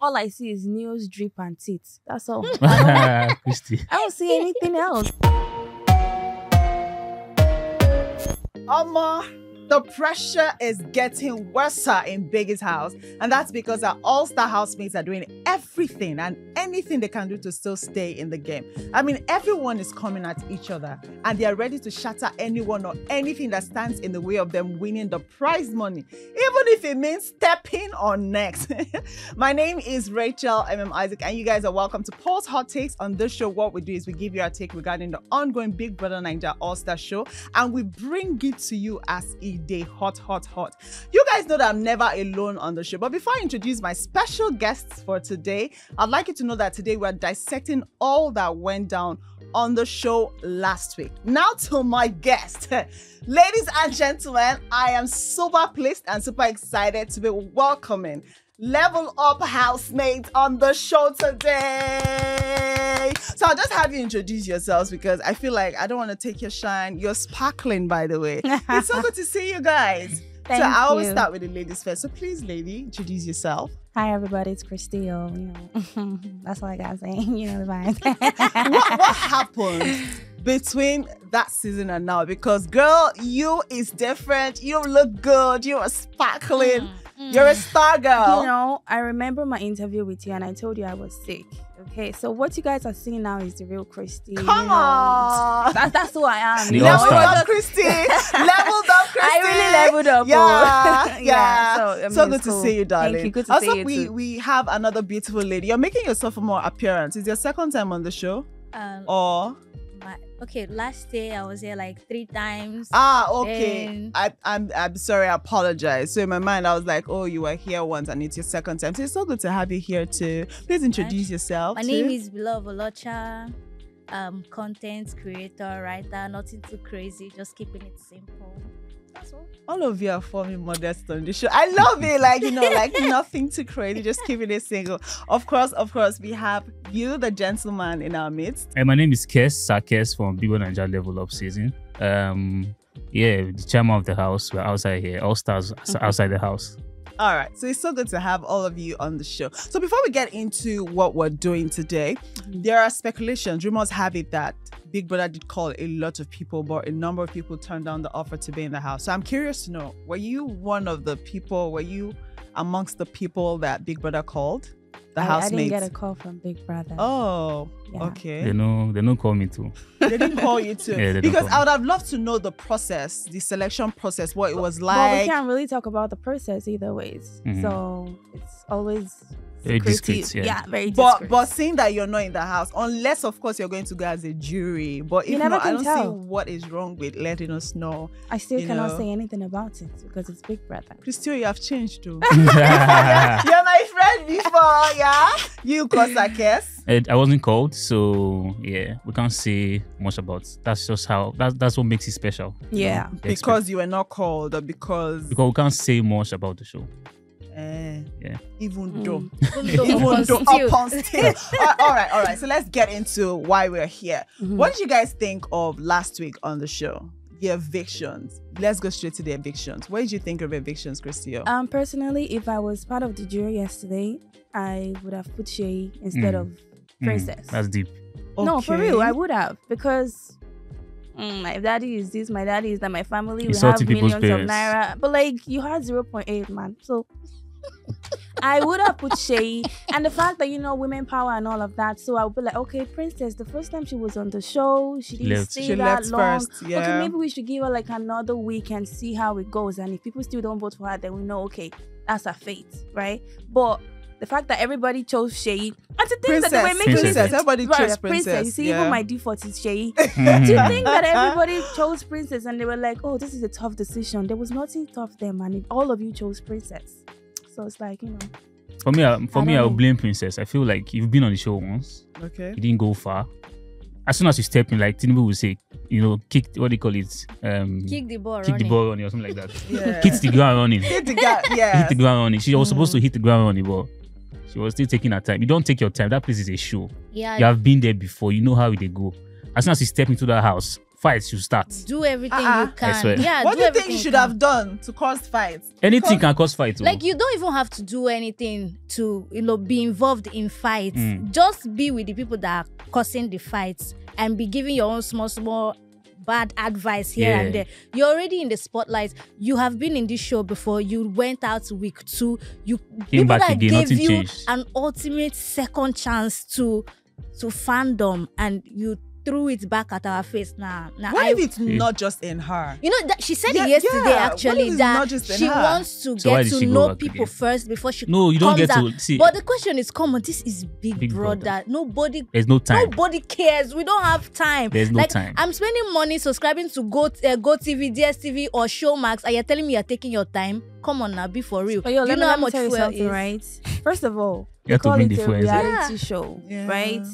all I see is nails, drip, and teeth. That's all. Christy. I don't see anything else. The pressure is getting worse in Biggy's house, and that's because our all-star housemates are doing everything and anything they can do to still stay in the game. I mean, everyone is coming at each other, and they are ready to shatter anyone or anything that stands in the way of them winning the prize money, even if it means stepping on necks. My name is Rachel Isaac, and you guys are welcome to Pulse Hot Takes. On this show, what we do is we give you our take regarding the ongoing BBNaija Allstars show, and we bring it to you as a day hot. You guys know that I'm never alone on the show, but before I introduce my special guests for today, I'd like you to know that today we're dissecting all that went down on the show last week. Now to my guest. Ladies and gentlemen, I am super pleased and super excited to be welcoming Level Up housemates on the show today. So I'll just have you introduce yourselves because I feel like I don't want to take your shine. You're sparkling, by the way. It's so good to see you guys. Thank I always you. start with the ladies first. So please, lady, introduce yourself. Hi, everybody. It's ChristyO. You know, that's all I gotta say. You know the vibes. What happened between that season and now? Because girl, you is different. You look good. You are sparkling. You're a star girl. You know, I remember my interview with you and I told you I was sick. Okay, so what you guys are seeing now is the real Christy. Come on. That's who I am. The Leveled All-Star. up, Christy. Leveled up, Christy. I really leveled up. Yeah. So, I mean, So good it's to cool. see you, darling. Thank you. Good to also, see you too. we have another beautiful lady. You're making yourself a more appearance. Is your second time on the show? Or? Okay, last day I was here like 3 times. Okay. Then- I'm sorry, I apologize. So in my mind, I was like, oh, you were here once and it's your second time. So it's so good to have you here too. Please introduce yourself. My name is Belove Olocha. Content creator, writer, nothing too crazy, just keeping it simple. That's all. Of you are forming modest on the show. I love it. Like, you know, like nothing too crazy, just keeping it single. Of course, we have you, the gentleman in our midst. Hey, my name is Kess, Kess from BBNaija LevelUp season. Yeah, the chairman of the house. We're outside here. All stars outside the house. All right, so it's so good to have all of you on the show. So before we get into what we're doing today, there are speculations. Rumors have it that Big Brother did call a lot of people, but a number of people turned down the offer to be in the house. So I'm curious to know, were you one of the people, were you amongst the people that Big Brother called? The housemates? I didn't get a call from Big Brother. Oh, Yeah. okay. They don't call me too. They didn't call you too. Yeah, they don't because call I would have loved to know the process, the selection process, what it was But like. we can't really talk about the process either ways. Mhm. So it's always Very secretive. discreet, yeah. Very discreet. But seeing that you're not in the house, unless of course you're going to go as a jury, but You if never not, I can don't tell. see what is wrong with letting us know. I still you cannot know. say anything about it because it's Big Brother. ChristyO, you have changed too. You're my friend before, yeah? You Kess. I wasn't called, so yeah, we can't say much about it. That's just how that's what makes it special. Yeah. Because you were not called or because we can't say much about the show. even Mm. though Even though upon still. All right. So let's get into why we're here. What did you guys think of last week on the show? The evictions. Let's go straight to the evictions. What did you think of evictions, ChristyO? Personally, if I was part of the jury yesterday, I would have put Shay instead of Princess. That's deep. No, for real, I would have because my daddy is this, my daddy is that, my family, we have Insulting people's millions of parents. naira. But like, you had 0.8, man. So I would have put Shay, and the fact that, you know, women power and all of that. So I would be like, okay, Princess, the first time she was on the show, she didn't Left. stay She that left long. first, yeah. Okay, maybe we should give her like another week and see how it goes. And if people still don't vote for her, then we know, okay, that's her fate, right? But the fact that everybody chose Shay, and to think that they were making Princess. it, Everybody right, chose Princess. You see, yeah. even my default is Shay. Do you think that everybody chose Princess and they were like, oh, this is a tough decision? There was nothing tough there, man. All of you chose Princess. So it's like, you know. For me, I know. would blame Princess. I feel like you've been on the show once. Okay. You didn't go far. As soon as you step in, like Tinubu will say, you know, kick, what do you call it? kick the ball Kick the running. ball running or something like that. Yeah. Hit the ground running. Hit the guy, yeah. Hit the ground running. She was supposed to hit the ground running, but she was still taking her time. You don't take your time. That place is a show. Yeah, You have been there before. You know how they go. As soon as you step into that house, fights should start. Do everything Uh-uh. you can. I swear. Yeah, What do you think everything you should can. have done to cause fights? Anything can cause fight. Oh. Like, you don't even have to do anything to, be involved in fights. Mm. Just be with the people that are causing the fights and be giving your own small bad advice here and there. You're already in the spotlight. You have been in this show before. You went out week 2. You Came people back that again, gave nothing you changed. an ultimate second chance to fandom, and you threw it back at our face. What if it's not just in her? You know that she said Yeah, it yesterday. yeah. What if Actually, it's that not just in she her? wants to So why get did to she go know back people again? first before she. No, you don't comes get out. to see. But the question is, come on, this is Big, Big Brother. Brother. Nobody There's Nobody cares. We don't have time. There's no like, time. I'm spending money subscribing to Go TV, DSTV, or Showmax, and you're telling me you're taking your time. Come on now, be for real. But yo, Do you know how much tell you fuel something, is? right? First of all, You have to call bring it the a fuel. reality Yeah. show, Yeah. right?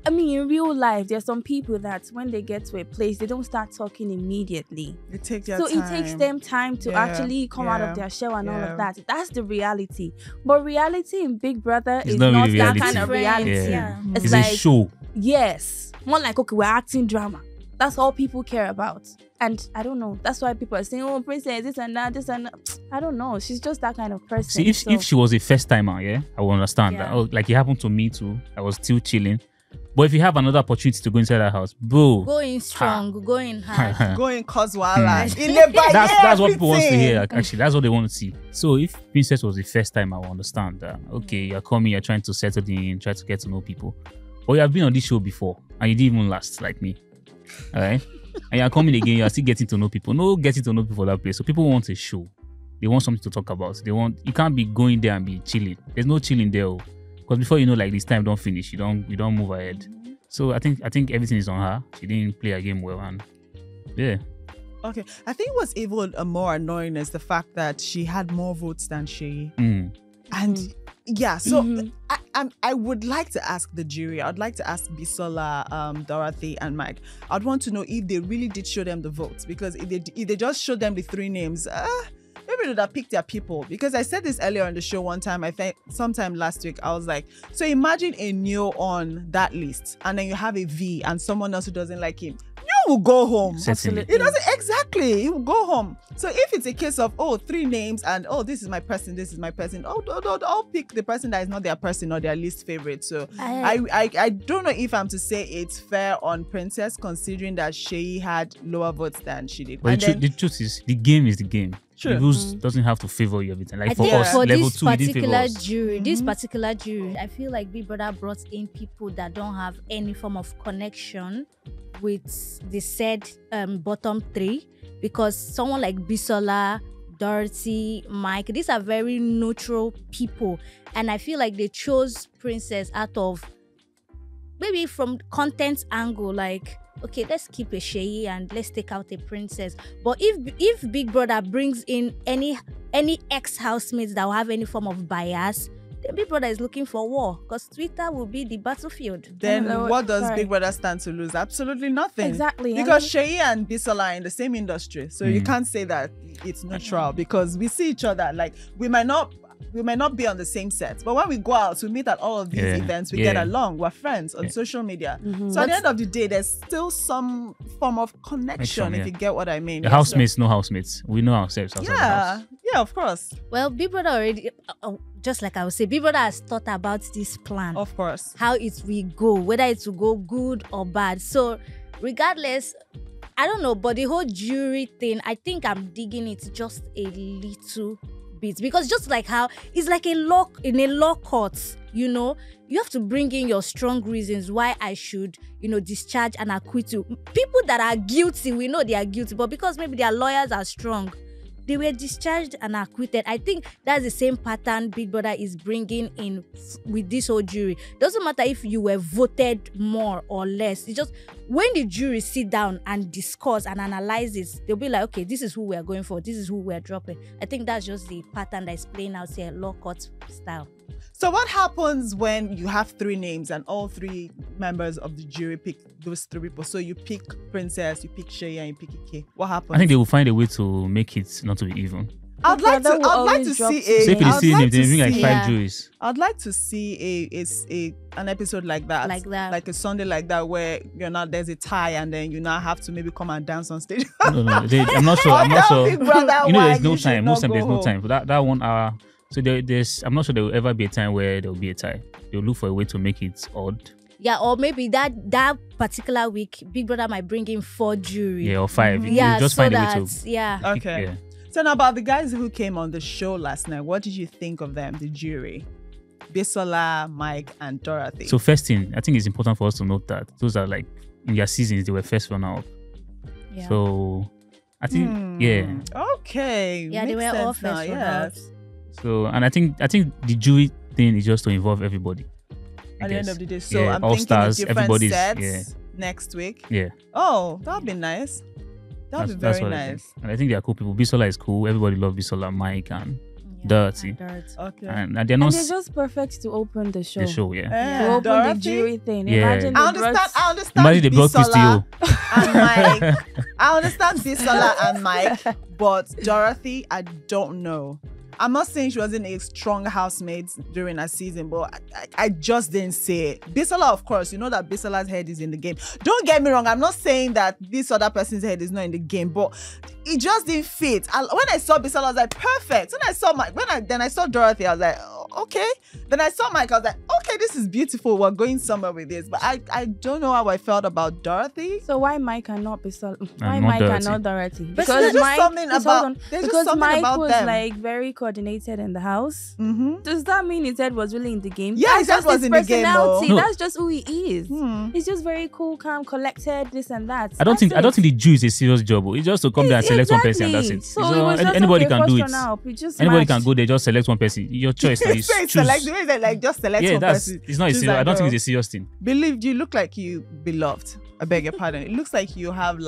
I mean, in real life, there's some people that when they get to a place, they don't start talking immediately. It takes their So time. it takes them time to Yeah, actually come out yeah, of their shell and all yeah. of that. That's the reality. But reality in Big Brother It's is not not really that reality. kind of reality. Yeah. It's It's like, a show. yes, more like, okay, we're acting drama. That's all people care about. And I don't know. That's why people are saying, oh, princess, this and that, this and that. I don't know. She's just that kind of person. See, if she was a first timer, yeah, I will understand Yeah. that. Oh, like it happened to me too. I was still chilling. But if you have another opportunity to go inside that house, bro, Going strong, going hard. Going cause wala. Ilebaye that's what people want to everything. hear. Like, actually, that's what they want to see. So if Princess was the first time, I will understand that. Okay, you're coming, you're trying to settle in, try to get to know people. But you have been on this show before, and you didn't even last like me. All right, and you're coming again, you're still getting to know people. No, getting to know people that place. So people want a show. They want something to talk about. You can't be going there and be chilling. There's no chilling there. Because before you know, like this time don't finish, you don't move ahead. So I think everything is on her. She didn't play her game well, and yeah. Okay, I think what's even more annoying is the fact that she had more votes than she. And yeah, so I would like to ask the jury. I'd like to ask Bisola, Dorothy, and Mike. I'd want to know if they really did show them the votes, because if they just showed them the 3 names, maybe they would have picked their people. Because I said this earlier on the show one time, I think sometime last week, I was like, so imagine a Neo on that list, and then you have a V and someone else who doesn't like him. You will go home. Certainly. It doesn't exactly. You will go home. So if it's a case of 3 names and this is my person, this is my person, I'll pick the person that is not their person or their least favorite. So I don't know if I'm to say it's fair on Princess, considering that she had lower votes than she did. But the truth is, the game is the game. Sure. The rules doesn't have to favor you every time. Like I for think us, for level this 2, it didn't favor particular us. jury, I feel like Big Brother brought in people that don't have any form of connection with the said bottom 3, because someone like Bisola, Dorothy, Mike, these are very neutral people, and I feel like they chose Princess out of maybe from content angle, like, okay, let's keep a Shay and let's take out a Princess. But if Big Brother brings in any ex-housemates that will have any form of bias, then Big Brother is looking for war, because Twitter will be the battlefield. Then what does sorry. Big Brother stand to lose? Absolutely nothing. Exactly. Because Shay and Bisola are in the same industry. So you can't say that it's neutral, because we see each other. Like, we might not be on the same set, but when we go out, we meet at all of these events, we get along, we're friends on social media. So at the end of the day, there's still some form of connection, if you get what I mean. The housemates know housemates. We know ourselves outside the house. Yeah, of course. Well, Big Brother already, just like I would say, Big Brother has thought about this plan. Of course. How it will go, whether it will go good or bad. So regardless, I don't know, but the whole jury thing, I think I'm digging it just a little bit, because just like how it's like in a law court, you have to bring in your strong reasons why I should, discharge and acquit you. People that are guilty, we know they are guilty, but because maybe their lawyers are strong, they were discharged and acquitted. I think that's the same pattern Big Brother is bringing in with this whole jury. Doesn't matter if you were voted more or less. It's just when the jury sit down and discuss and analyze it, they'll be like, okay, this is who we're going for. This is who we're dropping. I think that's just the pattern that is playing out here, law court style. So what happens when you have 3 names and all 3 members of the jury pick those 3 people? So you pick Princess, you pick Shay, and you pick Ike. What happens? I think they will find a way to make it not to be even. I'd like to So see if you see him, they bring like 5 Yeah. juries. I'd like to see an episode like that, like a Sunday like that, where there's a tie, and then you now have to maybe come and dance on stage. No, I'm not sure. I'm not sure. Big Brother, You know, why there's no you should time. not Most time go there's no home. time for that 1 hour. So there's. I'm not sure there will ever be a time where there will be a tie. They'll look for a way to make it odd. Yeah, or maybe that particular week, Big Brother might bring in 4 jury. Yeah, or 5. They'll Yeah, just so find a way that to. yeah. Okay. Yeah. So now about the guys who came on the show last night, what did you think of them, the jury? Bisola, Mike, and Dorothy. So first thing, I think it's important for us to note that those are like in their seasons they were first runner up. Yeah. So I think yeah. Okay. Yeah, they makes were all sense now, first yes. runners. So and I think the jury thing is just to involve everybody. I At the end guess. of the day, so Yeah, I'm all thinking stars, of different everybody's- sets yeah. next week. Yeah. Oh, that'd be nice. That'd be very what I think. nice. And I think they are cool people. Bisola is cool. Everybody loves Bisola, Mike, and Dirty. Okay. and they're And not they're just perfect to open the show. the show. Yeah. To open Dorothy? the jury thing. Yeah. Imagine I they understand. brought- I understand. Imagine they brought Bisola ChristyO. and Mike. I understand Bisola and Mike, but Dorothy, I don't know. I'm not saying she wasn't a strong housemate during her season, but I just didn't see it. Bisola, of course, you know that Bisola's head is in the game. Don't get me wrong. I'm not saying that this other person's head is not in the game, but it just didn't fit. When I saw Bisola, I was like, perfect. When I saw Mike, then I saw Dorothy, I was like, oh, okay. Then I saw Mike, I was like, okay, this is beautiful. We're going somewhere with this. But I don't know how I felt about Dorothy. So why Mike and not Bisola? Why not Mike Dorothy. and not Dorothy? But there's just something hold about- on. there's just because something Mike about was them. like very coordinated in the house. Mm-hmm. Does that mean his head was really in the game? Yeah, That's his head just was his in the game, personality. oh. No. That's just who he is. Hmm. He's just very cool, calm, collected, this and that. I don't think That's it. the Jew is a serious job. It's just to come there and select one person and that's it. So it was just anybody okay, can do first it. runner up. We just Anybody matched. can go there, just select one person. Your choice. Now, you So it's choose. select, the way it's like just select Yeah, one that's person. it's not a Choose serious. that I don't think girl. it's a serious thing. Believe you look like you beloved. I beg your pardon. It looks like you have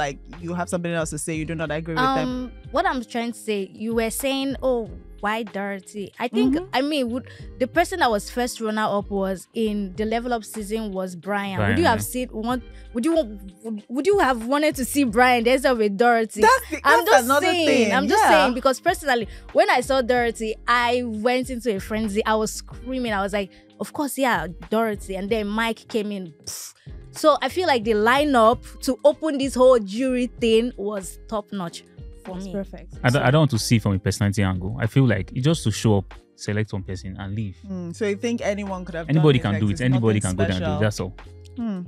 something else to say. You do not agree with them. What I'm trying to say, you were saying, oh, why Dirty? I think, I mean, the person that was first runner up was in the Level Up season was Brian. Would you Brian, have seen one? Would you have wanted to see Brian instead with Dirty? I'm That's just another saying. thing. I'm just Yeah. saying because personally, when I saw Dirty, I went into a frenzy. I was screaming. I was like, of course, yeah, Dorothy. And then Mike came in. Pfft. So I feel like the lineup to open this whole jury thing was top notch for That's me. perfect. I don't want to see from a personality angle. I feel like it's just to show up, select one person and leave. So you think anyone could have Anybody done can do Like, it. Anybody nothing can go there and do it. special. That's all.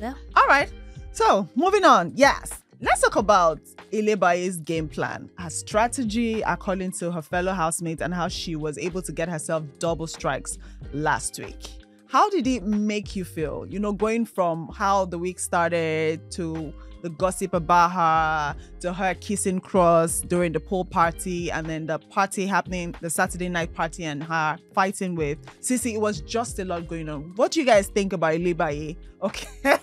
Yeah. All right. So moving on. Yes. Let's talk about Ilebaye's game plan, her strategy according to her fellow housemates, and how she was able to get herself double strikes last week. How did it make you feel? You know, going from how the week started to the gossip about her, to her kissing Cross during the pool party, and then the party happening, the Saturday night party, and her fighting with CeeC. It was just a lot going on. What do you guys think about Ilebaye? Okay.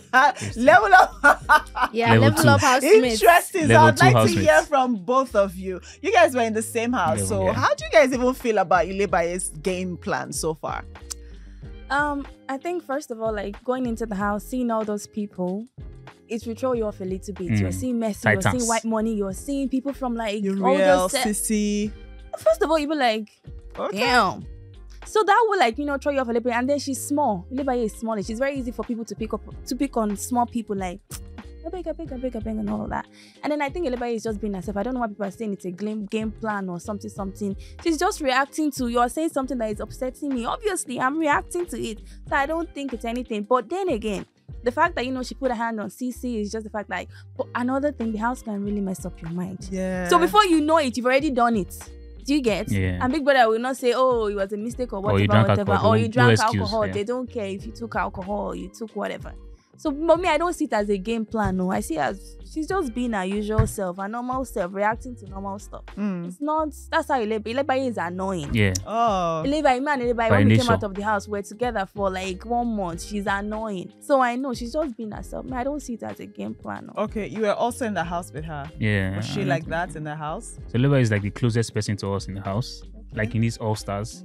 Level Up. Yeah, Level Level two. Up housemates. Interesting. So Level I'd two like to housemates. hear from both of you. You guys were in the same house. Level, So yeah. how do you guys even feel about Ilebaye's game plan so far? I think first of all, like going into the house, seeing all those people, it will throw you off a little bit. You're seeing Messi, you're Titans. seeing White Money, you're seeing people from like You all real those sets. CeeC. First of all, you be like, Okay. damn. So that will like, throw you off a little bit. And then she's small. Ilebaye is small. It's very easy for people to pick on small people like I beg, and all of that. And then I think Ilebaye is just being herself. I don't know why people are saying it's a game plan or something. She's just reacting to, you're saying something that is upsetting me. Obviously, I'm reacting to it. So I don't think it's anything. But then again, the fact that, she put a hand on CeeC is just the fact like, but another thing, the house can really mess up your mind. Yeah. So before you know it, you've already done it. Do you get? Yeah. And Big Brother will not say, oh, it was a mistake or Or you whatever, drank alcohol. or you No drank excuse, alcohol. yeah. They don't care if you took alcohol or you took whatever. So, but me, I don't see it as a game plan. No, I see it as she's just being her usual self, her normal self, reacting to normal stuff. It's not. That's how Ilebaye is annoying. Yeah. Oh. Ilebaye, By when we came nature. out of the house, we're together for like 1 month. She's annoying. So I know she's just being herself. I don't see it as a game plan. No. Okay, you were also in the house with her. Yeah. Was she like that in the house? So Leva is like the closest person to us in the house, like in these Allstars.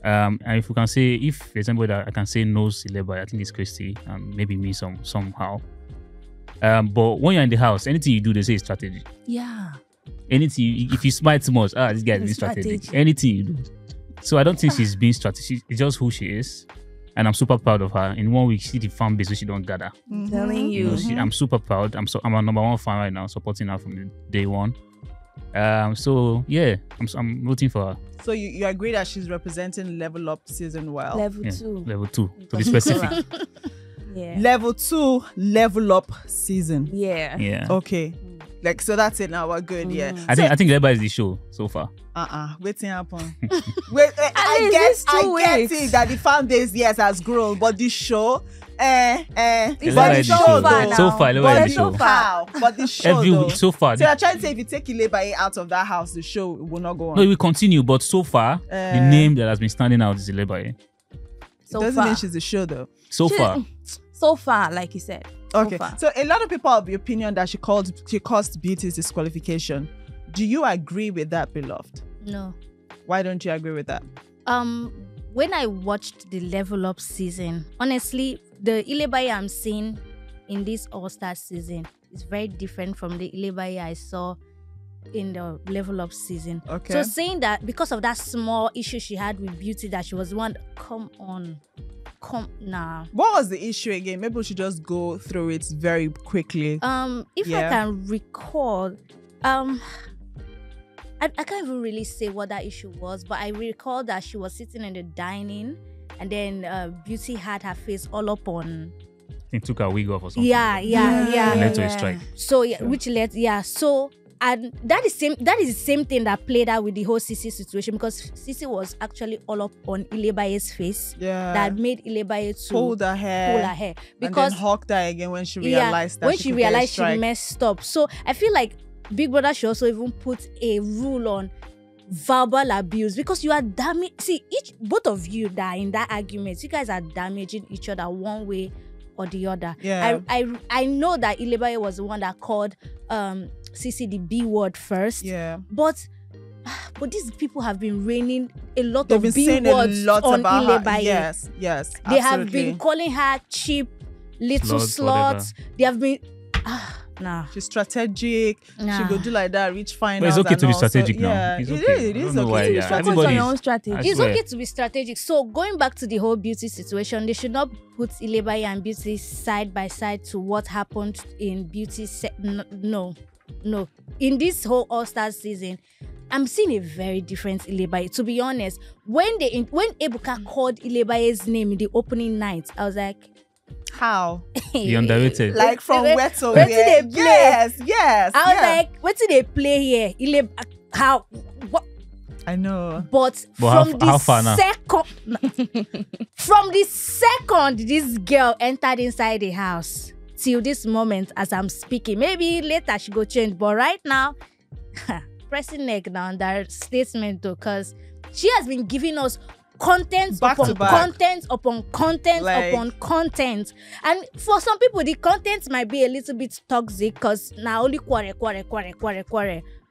And if we can say, if there's anybody that I can say knows Ilebaye, I think it's Christy and maybe me somehow. But when you're in the house, anything you do, they say is strategy. Yeah. anything, if you smile too much, this guy is being strategic. Anything you do. So I don't think she's being strategic. It's just who she is. And I'm super proud of her. In 1 week, see the fan base which she don't gather. I'm telling you. I'm super proud. I'm a number one fan right now, supporting her from day one. So yeah, I'm rooting for her. So you agree that she's representing Level Up season well? Level 2. Level 2, to be specific. Yeah. Level 2, Level Up season. Yeah. Yeah. Okay. Like, so that's it now. We're good. Yeah. I think Ilebaye is the show so far. Waiting happen. I get it that the fan base has grown, but the show, but the show though. So far, Ilebaye is the show. But the show every though. week so far. So you're trying to say if you take Ilebaye out of that house, the show will not go on. No, it will continue. But so far, the name that has been standing out is Ilebaye. So doesn't mean she's the show though. So far, like you said. Okay, so a lot of people have the opinion that she caused Beauty's disqualification. Do you agree with that, beloved? No. Why don't you agree with that? When I watched the Level Up season, honestly, the Ilebaye I'm seeing in this All-Star season is very different from the Ilebaye I saw in the Level Up season. Okay. So saying that because of that small issue she had with Beauty, that she was the one, come now. What was the issue again? Maybe we should just go through it very quickly. If I can recall, I can't even really say what that issue was, but I recall that she was sitting in the dining, and then Beauty had her face all up on. I think took her wig off or something. Yeah. Led to a strike. So which led so. And that is the same thing that played out with the whole CeeC situation, because CeeC was actually all up on Ilebaye's face. Yeah. That made Ilebaye to pull her hair. Because and then hugged her again when she realized that she realized she messed up. So I feel like Big Brother should also even put a rule on verbal abuse, because you are damaging. See, both of you that are in that argument, you guys are damaging each other one way or the other. Yeah. I know that Ilebaye was the one that called CeeC the B word first. Yeah. But these people have been raining a lot They've of been B saying words a lot on about Ilebaye. Her. Yes. They have been calling her cheap, little sluts. They have been nah. She's strategic. Nah. She go do like that, reach finals. But it's okay to be also, strategic now. Yeah, It's okay. It is I don't know okay why, to be Focus on your own strategy. It's okay to be strategic. So going back to the whole Beauty situation, they should not put Ilebaye and Beauty side by side to what happened in Beauty. No. In this whole All-Stars season, I'm seeing a very different Ilebaye. To be honest, when Ebuka called Ilebaye's name in the opening night, I was like, how? You underrated. Like from where to where? Where Did they play? Yes. I was like, what did they play here? How? What? I know. But how the far now? from the second this girl entered inside the house till this moment as I'm speaking, maybe later she go change, but right now, pressing neck down that statement though, because she has been giving us content upon content upon content upon content, and for some people the content might be a little bit toxic because now only quarrel.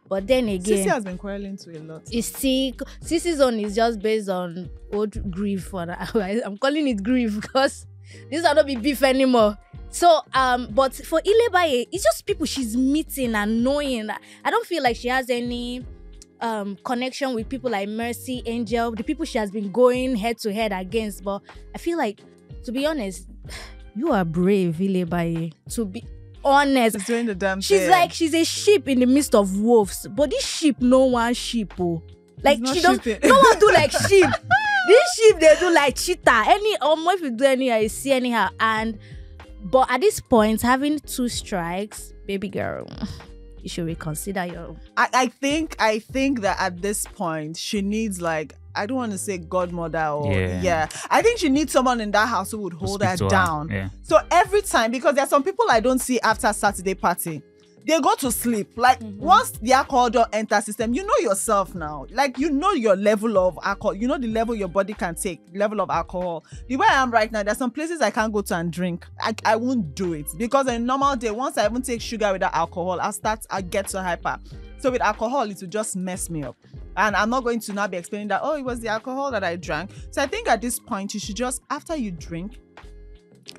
But then again, CeeC has been quarreling to a lot. CeeC's own is just based on old grief. I'm calling it grief because this will not be beef anymore. So, but for Ilebaye, it's just people she's meeting and knowing. I don't feel like she has any connection with people like Mercy, Angel, the people she has been going head to head against. But I feel like, to be honest, you are brave, Ilebaye. To be honest, she's doing the damn she's thing. like she's a sheep in the midst of wolves. But this sheep, no one sheep. Like she doesn't. No one do like sheep. This sheep they do like cheetah. If you do anyhow, you see anyhow. But at this point, having 2 strikes, baby girl, you should reconsider your. I think that at this point she needs, like, I don't want to say godmother or I think she needs someone in that house who would hold her down. Yeah. So every time, because there are some people I don't see after Saturday party, they go to sleep. Like once the alcohol don't enter system, you know yourself now. Like you know your level of alcohol, you know the level your body can take, level of alcohol. The way I am right now, there's some places I can't go to and drink. I won't do it because on a normal day, once I even take sugar without alcohol, I get so hyper. So with alcohol, it will just mess me up. And I'm not going to now be explaining that, oh, it was the alcohol that I drank. So I think at this point, you should just, after you drink,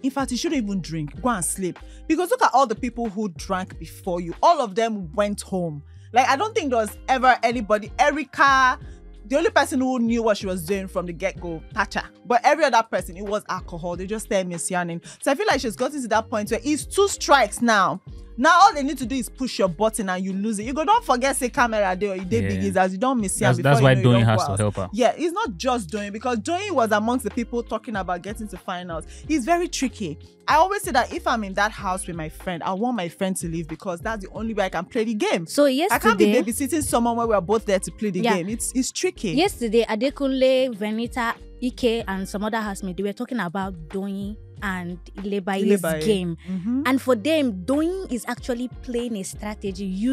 in fact, you shouldn't even drink. Go and sleep. Because look at all the people who drank before you. All of them went home. Like, I don't think there was ever anybody, Erica, the only person who knew what she was doing from the get-go, Tacha. But every other person, it was alcohol. They just started misyanning. So I feel like she's gotten to that point where it's 2 strikes now. Now all they need to do is push your button and you lose it. You go, don't forget say camera there or you did Biggies as you don't miss it. That's why Doyin has to help her. Yeah, it's not just Doyin, because Doyin was amongst the people talking about getting to finals. He's very tricky. I always say that if I'm in that house with my friend, I want my friend to leave because that's the only way I can play the game. So yesterday, I can't be babysitting someone where we're both there to play the game. It's tricky. Yesterday, Adekunle, Venita, Ike, and some other housemates, they were talking about Doyin and Ilebaye's game. And for them, Doyin is actually playing a strategy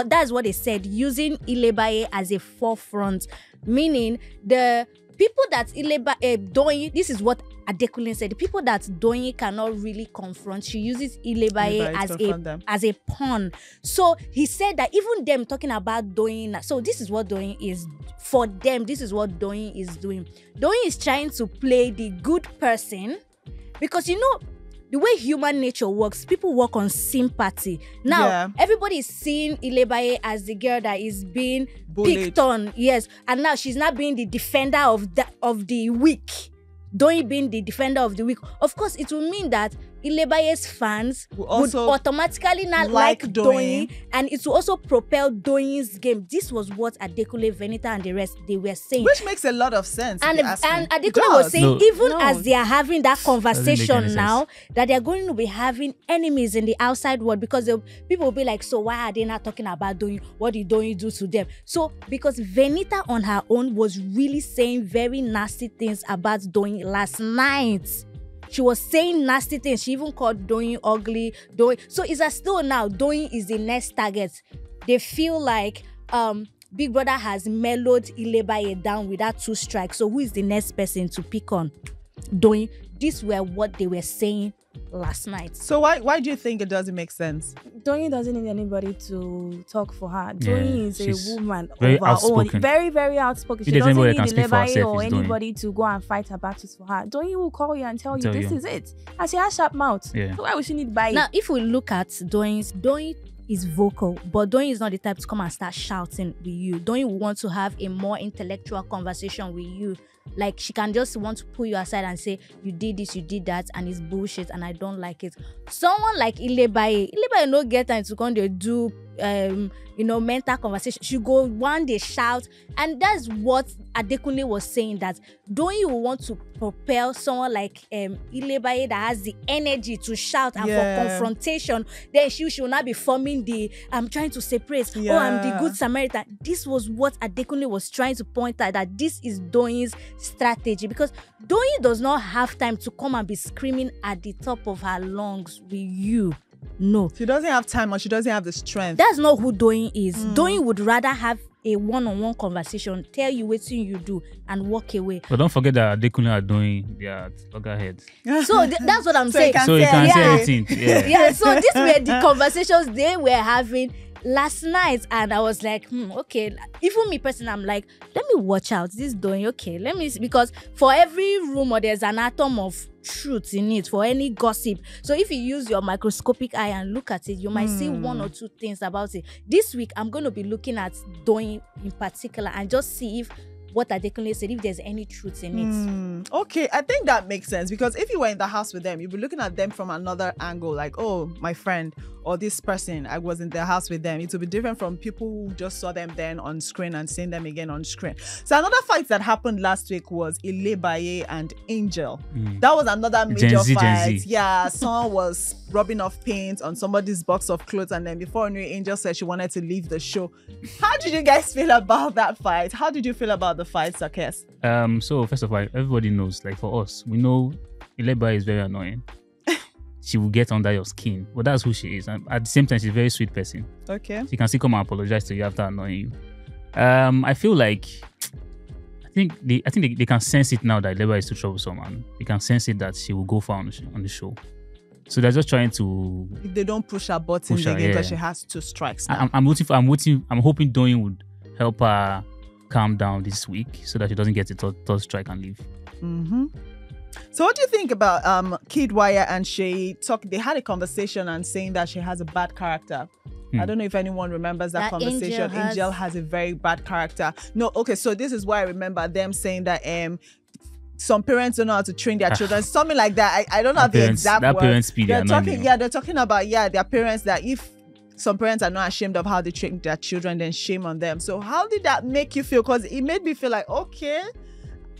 that's what they said, using Ilebaye as a forefront. Meaning the people that Doyin, this is what Adekunle said, the people that Doyin cannot really confront, she uses Ilebaye as a pawn. So he said that even them talking about Doyin, so this is what Doyin is, for them, this is what Doyin is doing. Doyin is trying to play the good person, because you know the way human nature works, people work on sympathy. Now, everybody is seeing Ilebaye as the girl that is being picked on. Yes. And now she's not being the defender of the weak. Doyin being the defender of the weak. Of course, it will mean that Ilebaye's fans would automatically not like Doyin, and it will also propel Doyin's game. This was what Adekunle, Venita, and the rest, they were saying. Which makes a lot of sense. And Adekunle was saying, as they are having that conversation now, that they are going to be having enemies in the outside world, because people will be like, so why are they not talking about Doyin? What did Doyin do to them? So, because Venita on her own was really saying very nasty things about Doyin last night. She was saying nasty things. She even called Doyin ugly. So it's as though now Doyin is the next target. They feel like Big Brother has mellowed Ilebaye down with that 2 strikes. So who is the next person to pick on? Doyin. These were what they were saying last night. So why do you think it doesn't make sense? Doyin doesn't need anybody to talk for her. Doyin is a woman very of her own. outspoken. Very, very outspoken. She doesn't need Ilebaye or anybody to go and fight her battles for her. Doyin will call you and tell you this is it. And she has sharp mouth. So why would she need Baye? Now, if we look at Doyin is vocal, but Doyin is not the type to come and start shouting with you. Doyin will want to have a more intellectual conversation with you. Like, she can just want to pull you aside and say, you did this, you did that, and it's bullshit, and I don't like it. Someone like Ilebaye no get time to come there do mental conversation. She go one day shout, and that's what Adekunle was saying, that Doyin will want to propel someone like Ilebaye that has the energy to shout and for confrontation. Then she will not be forming the I'm trying to separate. Oh, I'm the good Samaritan. This was what Adekunle was trying to point out, that this is Doyin's strategy, because Doyin does not have time to come and be screaming at the top of her lungs with you. No, she doesn't have time, or she doesn't have the strength. That's not who Doyin is. Doyin would rather have a one-on-one conversation, tell you what you do, and walk away. But don't forget that Adekunle are doing their loggerheads. So that's what I'm saying. So you can say anything. So these were the conversations they were having last night, and I was like, okay. Even me personally, I'm like, let me watch out. This Doyin, okay. Let me see, because for every rumor, there's an atom of truth in it, for any gossip. So if you use your microscopic eye and look at it, you might see 1 or 2 things about it. This week, I'm going to be looking at Doyin in particular and just see if what Adekunle said, if there's any truth in it. Okay, I think that makes sense, because if you were in the house with them, you'd be looking at them from another angle, like, oh, my friend or this person, I was in the house with them. It will be different from people who just saw them then on screen and seeing them again on screen. So another fight that happened last week was Ilebaye and Angel. That was another major fight. Yeah, someone was rubbing off paint on somebody's box of clothes, and then before I knew it, Angel said she wanted to leave the show. How did you guys feel about that fight? How did you feel about the fight, Kess? So first of all, everybody knows, like for us, we know Ilebaye is very annoying. She will get under your skin, but that's who she is. And at the same time, she's a very sweet person. Okay. She can still come and apologize to you after annoying you. I feel like I think they can sense it now that Ilebaye is too troublesome, and they can sense it that she will go far on the show. So they're just trying to. If they don't push her buttons again, because she has 2 strikes now. I'm hoping Doyin would help her calm down this week so that she doesn't get a third strike and leave. So what do you think about Kid Wire and Shay? They had a conversation and saying that she has a bad character. I don't know if anyone remembers that conversation. Angel Angel has a very bad character. No, okay, so this is why I remember them saying that some parents don't know how to train their children. Something like that. I don't have the exact word. Parents speed, they're talking about their parents, that if some parents are not ashamed of how they train their children, then shame on them. So how did that make you feel? Because it made me feel like, okay,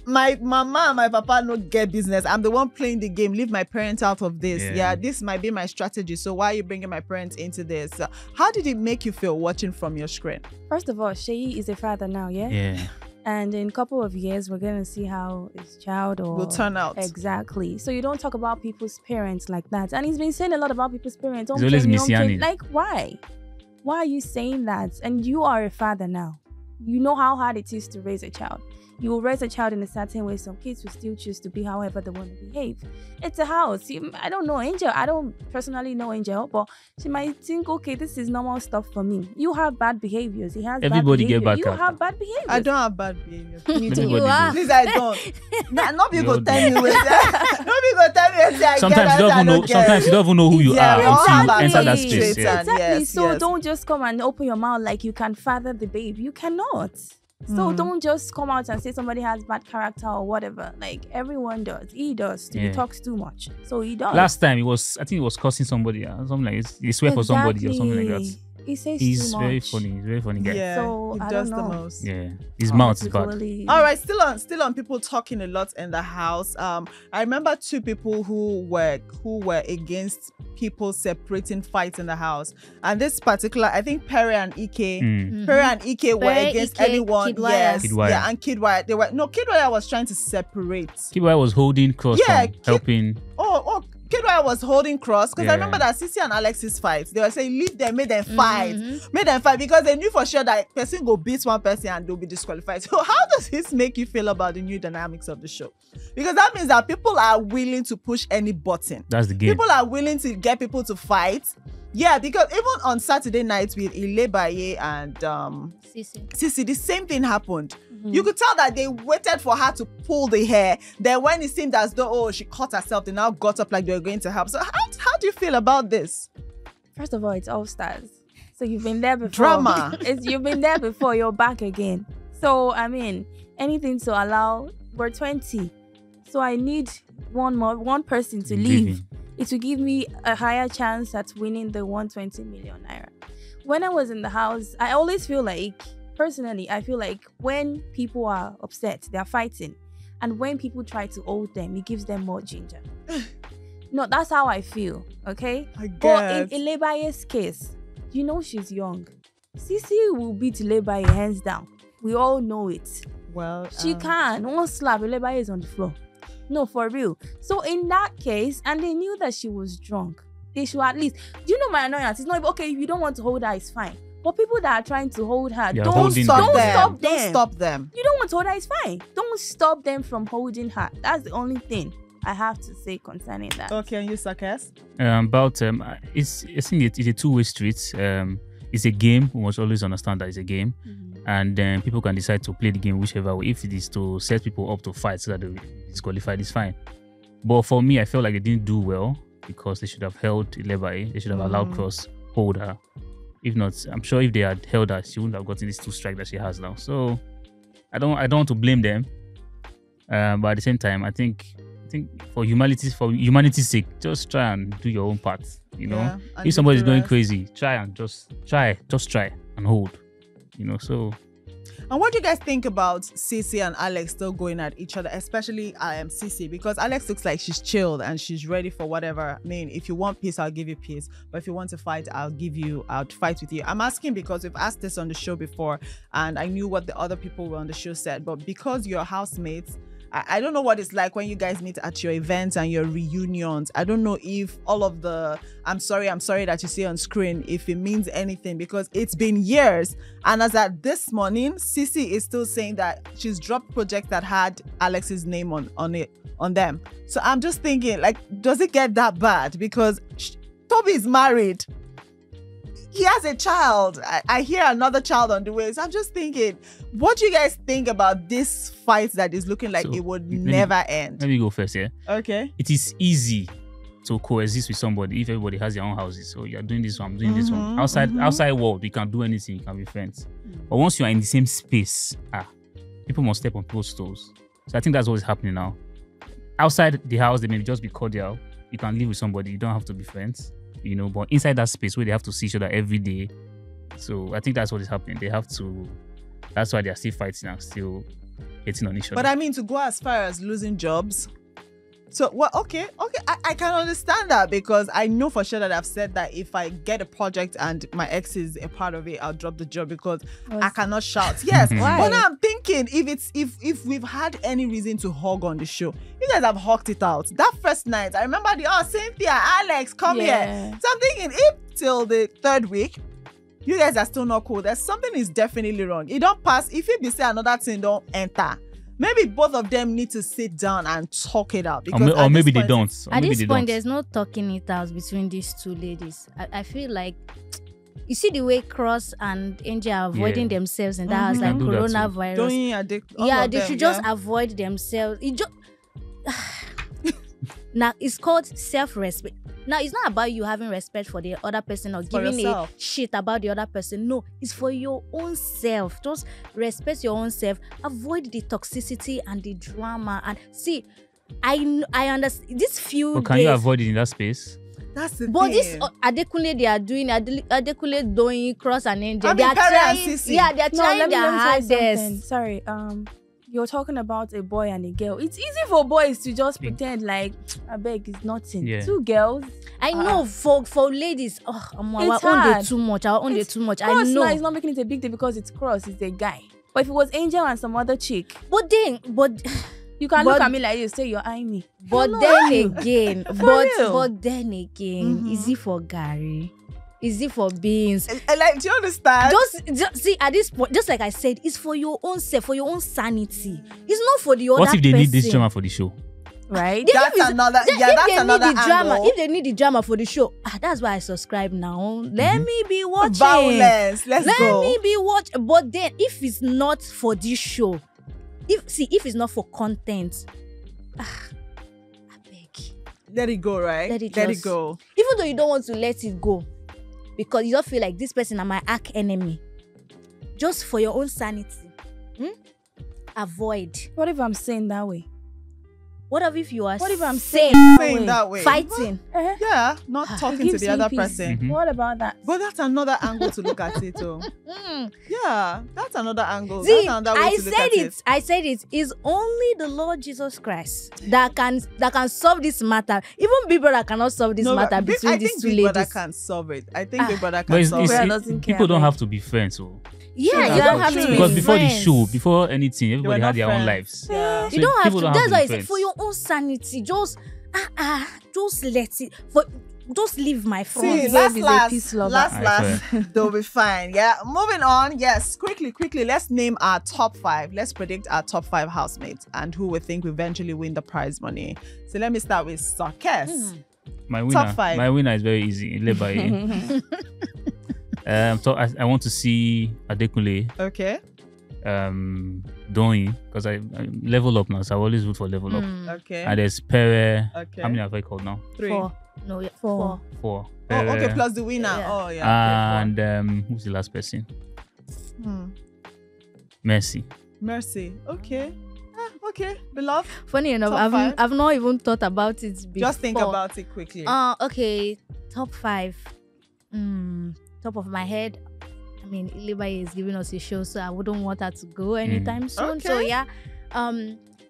my mama and my papa don't get business. I'm the one playing the game. Leave my parents out of this. Yeah, this might be my strategy. So why are you bringing my parents into this? How did it make you feel watching from your screen? First of all, Sheyi is a father now, yeah? Yeah. And in a couple of years, we're going to see how his child will turn out. Exactly. So you don't talk about people's parents like that. And he's been saying a lot about people's parents. He's always messianic. Like, why? Why are you saying that? And you are a father now. You know how hard it is to raise a child. You will raise a child in a certain way. Some kids will still choose to be however they want to behave. It's a house. I don't know Angel. I don't personally know Angel, but she might think, okay, this is normal stuff for me. You have bad behaviors. He has Everybody bad behavior. get bad You character. have bad behaviors. I don't have bad behaviors. You are. Please, I don't. No people tell me what. No people tell me what. Sometimes you don't even know. Sometimes you don't even know who you are until you enter that space. Yeah. Exactly. So don't just come and open your mouth like you can father the babe. You cannot. So don't just come out and say somebody has bad character or whatever. Like everyone does. He does. He talks too much. So he does. Last time I think he was cursing somebody. Something like he swear for somebody or something like that. He says He's too very much. funny. He's a very funny guy. Yeah, So, he I does don't the know. most. Yeah. His mouth is bad. All right, still on people talking a lot in the house. I remember two people who were against people separating fights in the house. And this particular, I think Perry and Ike. Perry and Ike were against anyone. Kidwire. Yes. Kidwire. Yeah, and Kidwire. Kidwire was trying to separate. Kidwire was holding cross from helping. Kidwire was holding cross because I remember that CeeC and Alex's fight. They were saying leave them, make them fight, because they knew for sure that person go beat one person and they'll be disqualified. So how does this make you feel about the new dynamics of the show? Because that means that people are willing to push any button. That's the game. People are willing to get people to fight. Yeah, because even on Saturday night with Ilebaye and CeeC, the same thing happened. You could tell that they waited for her to pull the hair. Then when it seemed as though, she cut herself, they now got up like they were going to help. So how do you feel about this? First of all, it's Allstars. So you've been there before. Drama. You've been there before. You're back again. So, I mean, anything to allow. We're 20. So I need one person to leave. It will give me a higher chance at winning the 120 million naira. When I was in the house, I always feel like, personally, I feel like when people are upset, they're fighting. And when people try to hold them, it gives them more ginger. No, that's how I feel, okay? I guess. But in Ilebaye's case, you know she's young. CeeC will beat Ilebaye hands down. We all know it. Well, She can. One slap, Ilebaye is on the floor. No, for real. So in that case, and they knew that she was drunk, they should at least... Do you know my annoyance? It's not even, okay, if you don't want to hold her, it's fine. But people that are trying to hold her, don't stop them. Don't stop them. You don't want to hold her, it's fine. Don't stop them from holding her. That's the only thing I have to say concerning that. Okay, and you, Kess? I think it's a two-way street. It's a game. We must always understand that it's a game. And then people can decide to play the game whichever way. If it is to set people up to fight so that they're disqualified, it's fine. But for me, I felt like they didn't do well because they should have held Ilebaye. They should have allowed Cross hold her. If not, I'm sure if they had held her, she wouldn't have gotten these 2 strikes that she has now. So I don't want to blame them. But at the same time, I think for humanity's sake, just try and do your own part. You know, if somebody's going crazy, try and just try and hold. You know, so. And what do you guys think about CeeC and Alex still going at each other, especially CeeC? Because Alex looks like she's chilled and she's ready for whatever. I mean, if you want peace, I'll give you peace. But if you want to fight, I'll fight with you. I'm asking because we've asked this on the show before and I knew what the other people were on the show said. But because you're housemates, I don't know what it's like when you guys meet at your events and your reunions. I don't know if all of the I'm sorry that you see on screen, if it means anything, because it's been years. And as at this morning, CeeC is still saying that she's dropped projects that had Alex's name on them. So I'm just thinking, like, does it get that bad? Because Toby is married. He has a child. I hear another child on the way. So I'm just thinking, what do you guys think about this fight that is looking like it would never end? Let me go first, yeah? Okay. It is easy to coexist with somebody if everybody has their own houses. So you're doing this one, I'm doing this one. Outside world, we can do anything, you can be friends. But once you are in the same space, people must step on people's toes. So I think that's what is happening now. Outside the house, they may just be cordial. You can live with somebody, you don't have to be friends, you know, but inside that space where they have to see each other every day. So I think that's what is happening. They have to, that's why they're still fighting and still hating on each other. But I mean, to go as far as losing jobs. So, well, okay. I can understand that, because I know for sure that I've said that if I get a project and my ex is a part of it, I'll drop the job because I cannot shout. Yes. Why? But now I'm thinking, if we've had any reason to hug on the show, you guys have hugged it out. That first night, I remember Cynthia, Alex, come here. So I'm thinking, if till the third week, you guys are still not cool, there's something is definitely wrong. It don't pass. If it be say another thing don't enter, maybe both of them need to sit down and talk it out. Because or maybe they don't. At this point, there's no talking it out between these two ladies. I feel like, you see the way Cross and Angel are avoiding themselves in that house, like coronavirus. They should just avoid themselves. Now, it's called self-respect. Now, it's not about you having respect for the other person or giving a shit about the other person. No, it's for your own self. Just respect your own self. Avoid the toxicity and the drama. And see, I understand this few But can you avoid it in that space? That's the but thing. this Adekunle they are doing, Adekunle doing Cross and Angel. I mean, They are Perry and trying. CeeC. Yeah, they are trying let me their tell you something. hardest. Sorry, you're talking about a boy and a girl. It's easy for boys to just pretend like I beg is nothing. Yeah. Two girls. I know for ladies, our It's own hard. day too much. Our own day too much. I Cross know. now is not making it a big deal because it's Cross, it's a guy. But if it was Angel and some other chick, But you can But- look at me like you say you're eyeing me. But No, then no. again, real. but then again, is it for Gary? Is it for beans? Like, do you understand? Just see, at this point, just like I said, it's for your own self, for your own sanity. It's not for the other What if they need this person. drama for the show? Right? That's another. If That's they another need the drama, angle. if they need the drama for the show, that's why I subscribe now. Let me be watching. Violence. Let's Let go. me be watching. But then, if it's not for this show, if it's not for content, I beg. Let it go, right? Let it Let it go. Even though you don't want to let it go, because you don't feel like this person are my arch enemy, just for your own sanity, avoid. What if I'm saying that way? What if you are What if I'm saying Saying that way. fighting? Yeah, not talking to Gives the me other peace. person. What about that? But that's another angle to look at it, too. Yeah, that's another angle. See, That's another way I to look said at it. I said it is only the Lord Jesus Christ that can solve this matter. Even Big Brother cannot solve this matter Big- between I these think two Big ladies. Brother can solve it. I think Big Brother But can solve Brother it. doesn't care, People don't man. have to be friends. So. Yeah, you don't have to Because be before the friends. show, before anything, everybody not had their own friends. lives. Yeah. So You don't have people to. That's why be I said friends. for your own sanity, just let it. Just leave my See, friends. Babe is a peace lover. last, they'll be fine. Yeah, moving on. Yes, quickly, let's name our top 5. Let's predict our top 5 housemates and who we think will eventually win the prize money. So let me start with Kess. My winner, Top 5. My winner is very easy. Ilebaye. So I want to see Adekunle, Okay. Doing, because I level up now, so I always root for level up. Okay. And there's Pere. Okay. How many have I called now? 3. 4. No, yeah, 4. 4. Oh, okay, Pere. plus the winner. Yeah. Oh, yeah. Okay, And who's the last person? 4. Mercy. Mercy. Okay. Okay. Belove. Funny enough, Top 5? I've not even thought about it before. Just think about it quickly. Okay, top 5. Top of my head, I mean, Ilebaye is giving us a show, so I wouldn't want her to go anytime soon. So Okay. yeah,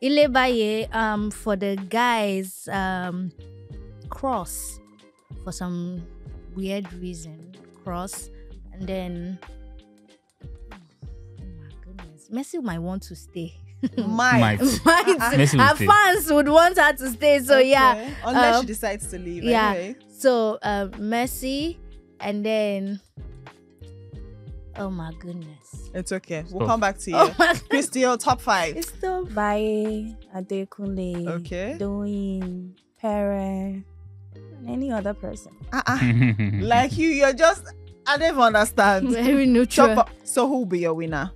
Ilebaye. For the guys, Cross, for some weird reason, Cross, and then oh my goodness, Mercy might want to stay. Might. Mercy will Her stay. fans would want her to stay. So yeah, Okay. Unless um, she decides to leave. yeah. Anyway. So Mercy, and then oh my goodness. It's okay. We'll Stop. come back to you. Oh my ChristyO, top 5. It's so Baye, Adekunle, Okay. Doing, Pere, and any other person. Like you're just, I don't even understand. very neutral. So who will be your winner?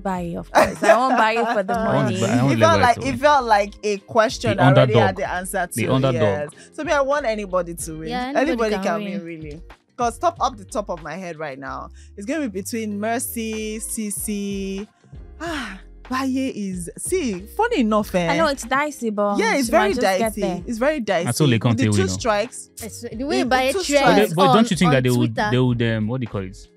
Ilebaye, of course. I won't buy it for the money. I want It felt like a question The I already underdog. had the answer to. The underdog. Yes. So I want anybody to win. Yeah, anybody anybody can can win, really. Because top of my head right now, it's going to be between Mercy, CeeC. Baye is funny enough. I know it's dicey, but yeah, it's she very might just get dicey. there. It's very dicey. That's all they can't With the tell two we know. strikes. The way It- by it a was trend strong. But don't you think that they Twitter. would what do you call it?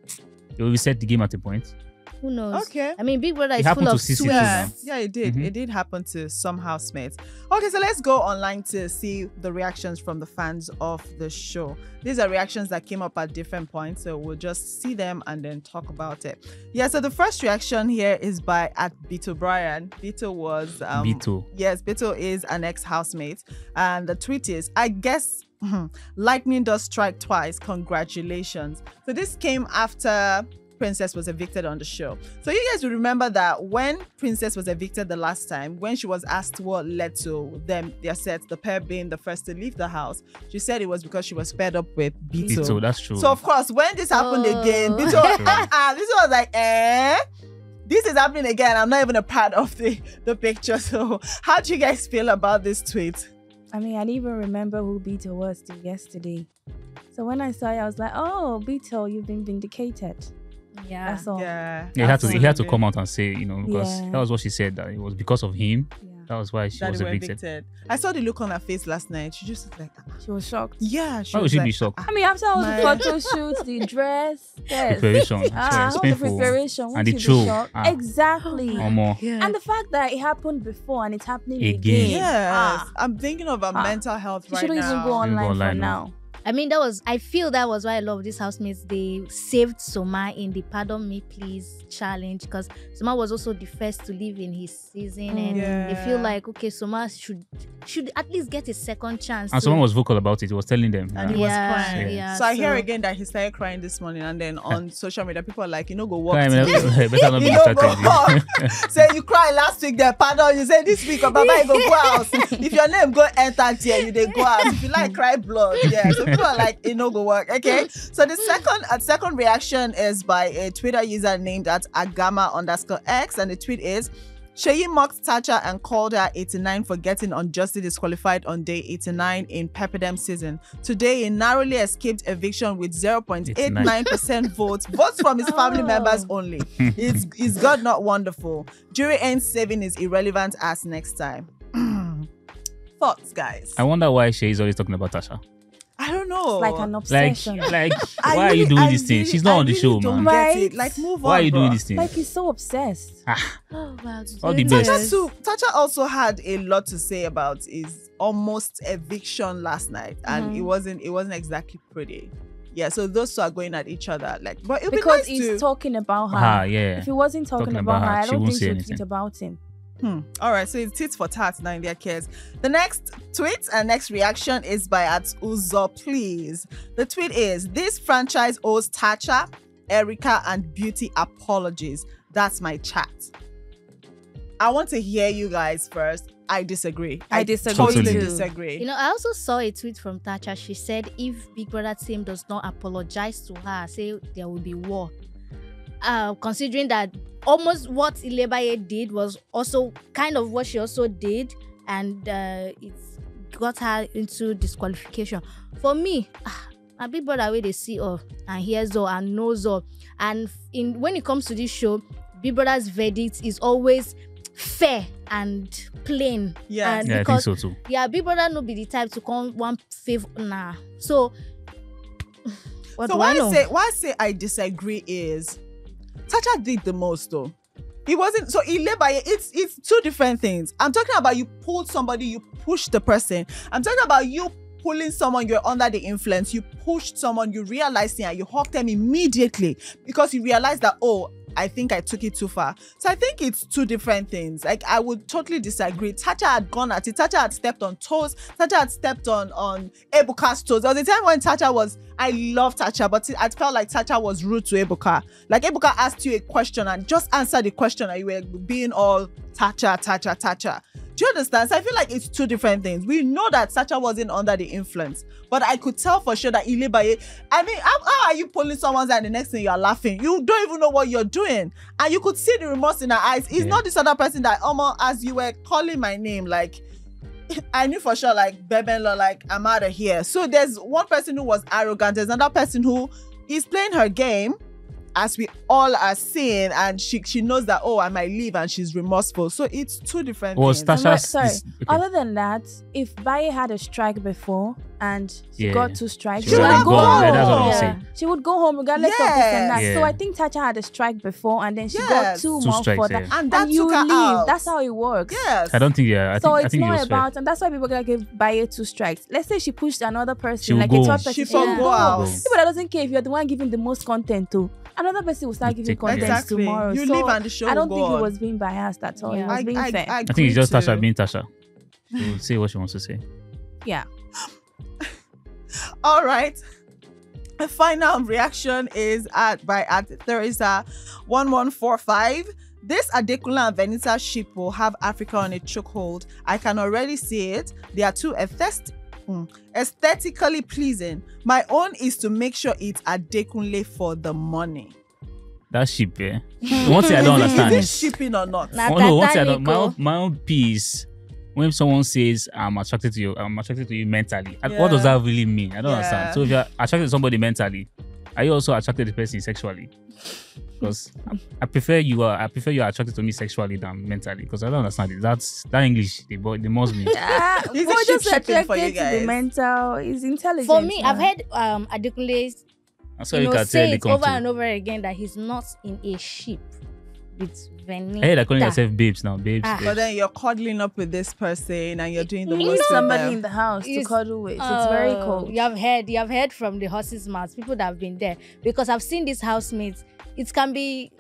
They will reset the game at a point. Who knows? Okay. I mean, Big Brother is happened full to of CeeC too sweets. now. Yeah, it did. Mhm. It did happen to some housemates. Okay, so let's go online to see the reactions from the fans of the show. These are reactions that came up at different points, so we'll just see them and then talk about it. Yeah, so the first reaction here is by @Beto Brian. Beto was Beto. Yes, Beto is an ex-housemate, and the tweet is, I guess lightning does strike twice. Congratulations. So this came after Princess was evicted on the show. So you guys will remember that when Princess was evicted the last time, when she was asked what led to their set, the pair being the first to leave the house, she said it was because she was fed up with Beto. Beto, that's true. So of course, when this happened again, Beto, this was like, this is happening again. I'm not even a part of the picture. So how do you guys feel about this tweet? I mean, I didn't even remember who Beto was till yesterday. So when I saw it, I was like, oh, Beto, you've been vindicated. Yeah. That's all. Yeah, he had to absolutely. come out and say, because Yeah. that was what she said, that it was because of him. Yeah. That was why she That was they were evicted. I saw the look on her face last night. She just was like, She was shocked. yeah. Why would was she like, be shocked? I mean, after all My- the photo shoots, the dress, yes. Preparation. All it's the painful. preparation. And won't the you be show. shocked? Ah. Exactly. More. Yeah. And the fact that it happened before and it's happening Again. again. Yes, I'm thinking of her mental health She right shouldn't now. even go online for online, no. now. I mean, I feel that was why I love these housemates. They saved Soma in the Pardon Me Please challenge, because Soma was also the first to leave in his season, and they feel like, okay, Soma should at least get a second chance. And someone was vocal about it. He was telling them. And he was crying. Yeah, So I hear again that he started crying this morning, and then on social media, people are like, go work. I mean, today. better not be You know, go strategy. work. Say you cry last week, then pardon. You say this week, or Baba, you go out. If your name go enter here, you they go out. If you like cry blood, yeah. So people are like, go work. Okay. So the second reaction is by a Twitter user named @Agama_X, and the tweet is, Sheyi mocked Tacha and called her 89 for getting unjustly disqualified on day 89 in Pepperdam season. Today, he narrowly escaped eviction with 0.89% votes from his family members only. Is God not wonderful? Jury ends saving his irrelevant ass next time. Thoughts, guys? I wonder why Shei's always talking about Tasha. I don't know. Like an Like, obsession. why are you doing this thing? She's not on the show, don't man. get it. Like, move Why on, are you bro. doing this thing? Like he's so obsessed. Oh, wow. All the best. Tacha also had a lot to say about his almost eviction last night, and it wasn't exactly pretty. Yeah, so those two are going at each other, like, but it'd Because be nice he's to. talking about her. Yeah. If he wasn't talking about her, I she don't won't think say she'd anything. tweet about him. All right, so it's tits for tat now in their case. The next tweet and next reaction is by @Uzo Please. The tweet is, this franchise owes Tacha, Erica, and Beauty apologies. That's my chat. I want to hear you guys first. I disagree. I disagree Totally too. disagree. You know, I also saw a tweet from Tacha. She said if Big Brother team does not apologize to her, say there will be war. Considering that almost what Ilebaye did was also kind of what she also did, and it got her into disqualification. For me, a Big Brother way they see all and hears all and knows all, and when it comes to this show, Big Brother's verdict is always fair and plain. Yes. And Yeah, I think because so too. yeah, Big Brother no be the type to come one favor. Nah. So what So do I know? why I say I disagree is Tacha did the most though. He wasn't so Ilebaye. It's two different things. I'm talking about you pulled somebody, you pushed the person. I'm talking about you pulling someone, you're under the influence, you pushed someone, you realized and you hugged them immediately because you realized that, oh, I think I took it too far. So I think it's two different things. Like, I would totally disagree. Tacha had gone at it. Tacha had stepped on toes. Tacha had stepped on Ebuka's toes. There was a time when Tacha was, I love Tacha, but I felt like Tacha was rude to Ebuka. Like, Ebuka asked you a question and just answer the question and you were being all Tacha. Do you understand? So I feel like it's two different things. We know that Sacha wasn't under the influence, but I could tell for sure that Ilebaye, I mean, how are you pulling someone's eye and the next thing you're laughing? You don't even know what you're doing. And you could see the remorse in her eyes. It's not this other person that, as you were calling my name, like, I knew for sure, like, Bebenlo, like, I'm out of here. So there's one person who was arrogant. There's another person who is playing her game, as we all are seeing, and she knows that, I might leave, and she's remorseful. So it's two different things. Sorry. Other than that, if Baye had a strike before and she got 2 strikes, she would go home. That's what I'm saying. She would go home regardless of this and that. So I think Tacha had a strike before, and then she got 2 more strikes, for that. And that you took her leave. out. That's how it works. Yes. I don't think, So I it's think not it about, and that's why people gonna give Baye 2 strikes. Let's say she pushed another person, She like will a go. 12 person. She will go out. People that doesn't care if you're the one giving the most content to. Another person will start giving content Exactly. tomorrow. You so leave and the show I don't will think go it on. was being biased at all. Yeah. It was being fair. I think it's just Tasha being Tasha. She will say what she wants to say. Yeah. All right. The final reaction is by Theresa 1145. This Adekunle and Venita ship will have Africa on a chokehold. I can already see it. They are too aesthetically pleasing. My own is to make sure it's Adekunle for the money. That ship, The one thing I don't understand Is it shipping or not? one thing I don't, my own piece, when someone says I'm attracted to you mentally, what does that really mean? I don't understand. So if you're attracted to somebody mentally, are you also attracted to the person sexually? Because I prefer you are attracted to me sexually than mentally, because I don't understand it. That English, they must mean. Is it just ship-shipping for you attracted to guys? the mental is intelligent. For me, I've heard Adekunle say it over and over again that he's not in a ship with Venita. Hey, they're calling yourself babes now, babes. But then you're cuddling up with this person and you're doing the you most need with somebody them. in the house to cuddle with. It's very cold. You have heard from the horse's mouth, people that have been there, because I've seen these housemates. It can be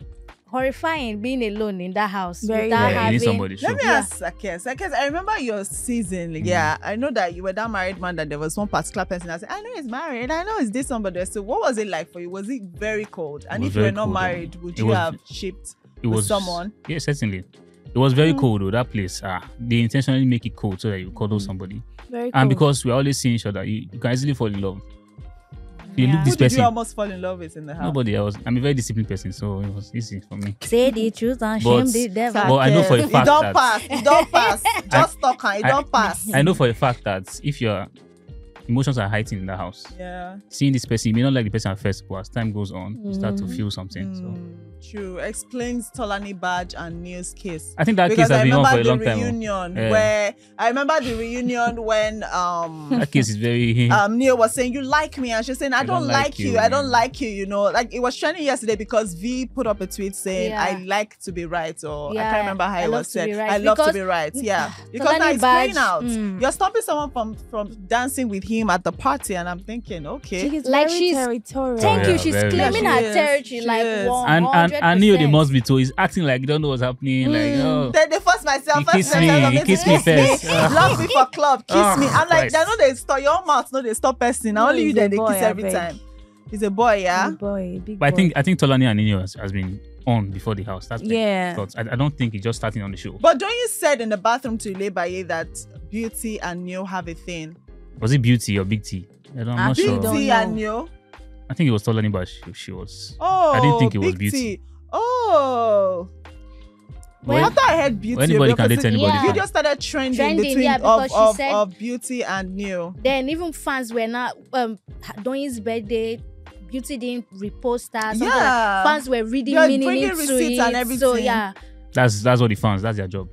horrifying being alone in that house without you need having. somebody. Let me ask Kess. I remember your season. Yeah, I know that you were that married man, that there was one particular person that said, I know he's married, I know he's this somebody. So what was it like for you? Was it very cold? And if you were not married, would you have shipped with someone? Yeah, certainly. It was very cold though, that place. They intentionally make it cold so that you cuddle somebody. Very cold. And because we're always seeing each other, you can easily fall in love. You look this Who did person. you almost fall in love with in the house? Nobody else. I'm a very disciplined person, so it was easy for me. Say the truth and shame the devil. But I know for a fact It don't pass. Just talk and it don't pass. I know for a fact that if your emotions are heightened in the house, seeing this person, you may not like the person at first, but as time goes on, you start to feel something. So True. Explains Tolani Badge and Neil's case. I think that case has been on for a long time. I remember the reunion when that case is very Neil was saying, you like me, and she's saying, I don't like you. I don't like you, you know. Like it was trending yesterday because V put up a tweet saying, I like to be right, or I can't remember how it was said. I love to be right. Yeah. Because now it's playing out. You're stopping someone from dancing with him at the party, and I'm thinking, okay. She's like she's territorial. Thank you. She's claiming her territory like 100%. And Neil, they must be too. He's acting like he don't know what's happening. Like, Then they force myself. He kissed me first. Love me for club. Kiss me. I'm like, they know they stop your mouth. No, they stop person. No, Only you he's that a they boy, kiss every I beg. time. He's a boy, yeah. Big boy, big But boy. I think Tolani and Nino has been on before the house. That's I don't think it's just starting on the show. But don't you said in the bathroom to Ilebaye that Beauty and Neo have a thing? Was it Beauty or Big T? I'm not sure. Beauty and Neo. I think it was Tolani, but she was. Oh, I didn't think it was Big Beauty. T. Oh. Well, After I had Beauty, anybody can date anybody. the video started trending between because she said, of Beauty and Neo. Then even fans were not doing his birthday. Beauty didn't repost that. Yeah. Fans were reading You're meaning bringing into receipts it. and everything. So yeah. That's what the fans. That's their job.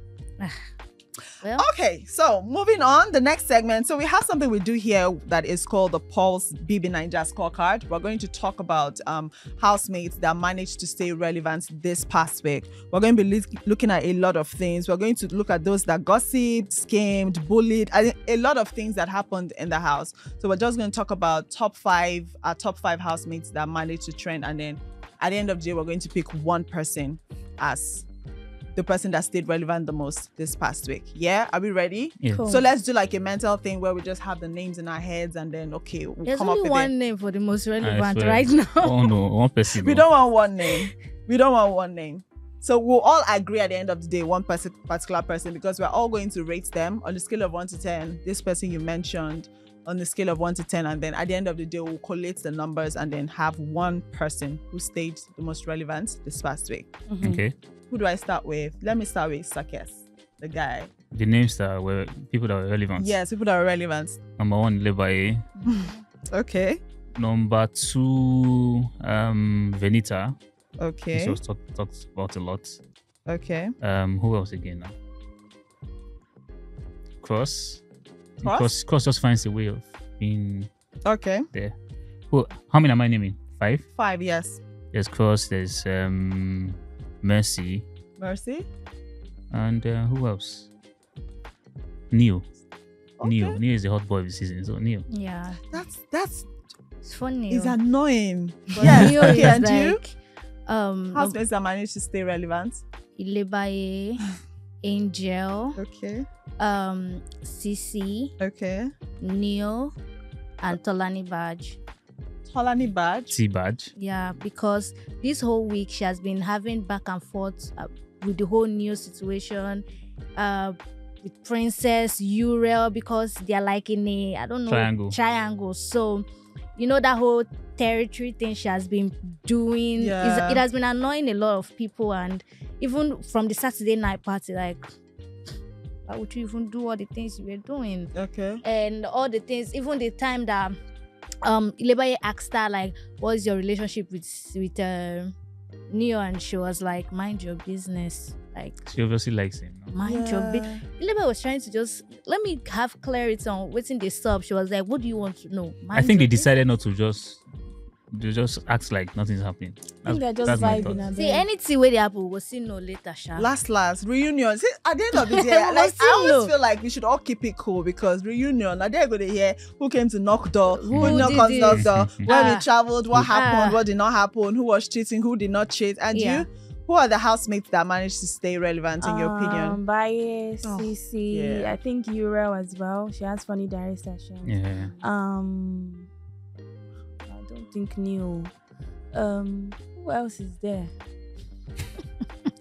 Well, Okay, so moving on, the next segment. So we have something we do here that is called the Pulse BBNaija scorecard. We're going to talk about housemates that managed to stay relevant this past week. We're going to be looking at a lot of things. We're going to look at those that gossiped, schemed, bullied, a lot of things that happened in the house. So we're just going to talk about top five housemates that managed to trend, and then at the end of the day, we're going to pick one person as the person that stayed relevant the most this past week. Yeah, are we ready? Yeah. Cool. So let's do like a mental thing where we just have the names in our heads, and then we'll there's come up only with one it. name for the most relevant swear. right now. Oh no, one person. We don't want one name. We don't want one name. So we'll all agree at the end of the day, one particular person, because we're all going to rate them on the scale of 1 to 10. This person you mentioned on the scale of 1 to 10, and then at the end of the day, we'll collate the numbers and then have one person who stayed the most relevant this past week. Okay. Who do I start with? Let me start with Kess, the guy. The names that were people that were relevant. Yes, people that are relevant. Number 1, Ilebaye. Okay. Number 2, Venita. Okay. She was talked about a lot. Okay. Who else again now? Cross. Cross? Cross just finds a way of being Okay. there. How many am I naming? 5? 5, yes. There's Cross, there's Mercy, Mercy. and who else? Neo. Okay. Neo is the hot boy of the season, so Neo. Yeah, That's it's funny. it's annoying. But Yes. Neo Okay, is and you? like Housemates that managed to stay relevant. Ilebaye, Angel, Okay. CeeC, Okay. Neo, and Tolani Badge. Tolani Badge. T-Badge. Yeah, because this whole week she has been having back and forth with the whole Neo situation, with Princess Uriel, because they're like in a, I don't know, triangle. So, you know, that whole territory thing she has been doing, Yeah. it has been annoying a lot of people. And even from the Saturday night party, like, why would you even do all the things you were doing? Okay. And all the things, even the time that Ilebaye asked her, like, what's your relationship with Neo, and she was like, mind your business. Like, She obviously likes him. mind your business. Ilebaye was trying to just let me have clarity on what's in the sub. She was like, what do you want to know? I think they decided not to just act like nothing's happening. I think they're just my vibing. thought. See, anything where they happen, we'll see no later, Sha. Last reunion. See, at the end of the day, We'll like see I always no. feel like we should all keep it cool, because reunion. Now they're gonna hear who came to knock door, who Who knocked did on it? knock door, where we Ah. traveled, what happened, Ah. what did not happen, who was cheating, who did not cheat, and Yeah. you. Who are the housemates that managed to stay relevant in your opinion? Baye, Oh, CeeC, yeah. I think Uriel as well. She has funny diary sessions. Yeah. I don't think Neo. Who else is there?